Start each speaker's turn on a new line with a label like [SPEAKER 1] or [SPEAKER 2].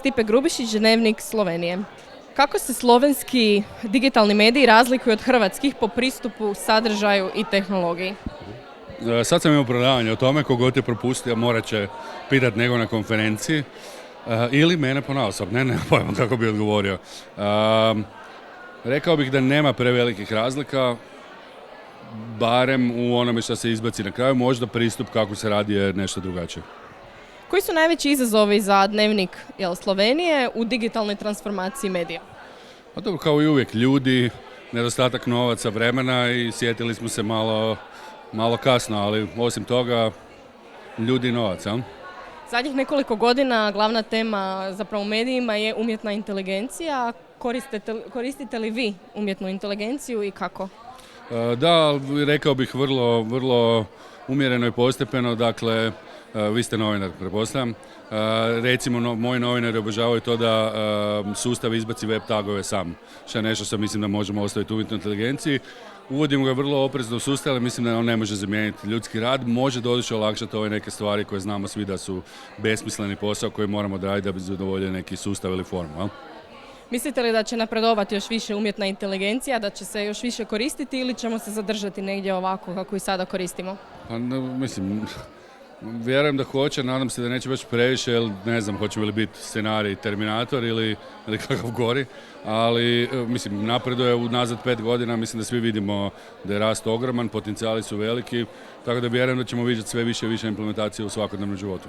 [SPEAKER 1] Stipe Grubišić, Dnevnik Slovenije. Kako se slovenski digitalni mediji razlikuju od hrvatskih po pristupu, sadržaju i tehnologiji?
[SPEAKER 2] Sad sam imao predavanje o tome, kogod je propustio morat će pitati nego na konferenciji ili mene ponaosob, ne pojma kako bi odgovorio. Rekao bih da nema prevelikih razlika, barem u onome što se izbaci na kraju, možda pristup kako se radi je nešto drugačije.
[SPEAKER 1] Koji su najveći izazovi za Dnevnik Slovenije u digitalnoj transformaciji medija?
[SPEAKER 2] Pa dobro, kao i uvijek, ljudi, nedostatak novaca, vremena i sjetili smo se malo kasno, ali osim toga, ljudi i novac.
[SPEAKER 1] Zadnjih nekoliko godina glavna tema zapravo u medijima je umjetna inteligencija. Koristite li vi umjetnu inteligenciju i kako?
[SPEAKER 2] Da, rekao bih vrlo umjereno i postepeno, dakle, vi ste novinar, pretpostavljam. Recimo, moji novinari obožavaju to da sustav izbaci web tagove sam, što je nešto što mislim da možemo ostaviti umjetnoj inteligenciji. Uvodimo ga vrlo oprezno u sustav, ali mislim da on ne može zamijeniti ljudski rad. Može doduše olakšati ove neke stvari koje znamo svi da su besmisleni posao koji moramo odraditi da bi zadovoljili neki sustav ili formu.
[SPEAKER 1] Mislite li da će napredovati još više umjetna inteligencija, da će se još više koristiti ili ćemo se zadržati negdje ovako kako i sada koristimo?
[SPEAKER 2] Pa, vjerujem da hoće, nadam se da neće baš previše, jer ne znam hoće li biti scenarij Terminator ili kakav gori, ali napreduje unazad 5 godina, mislim da svi vidimo da je rast ogroman, potencijali su veliki, tako da vjerujem da ćemo vidjeti sve više i više implementacije u svakodnevnom životu.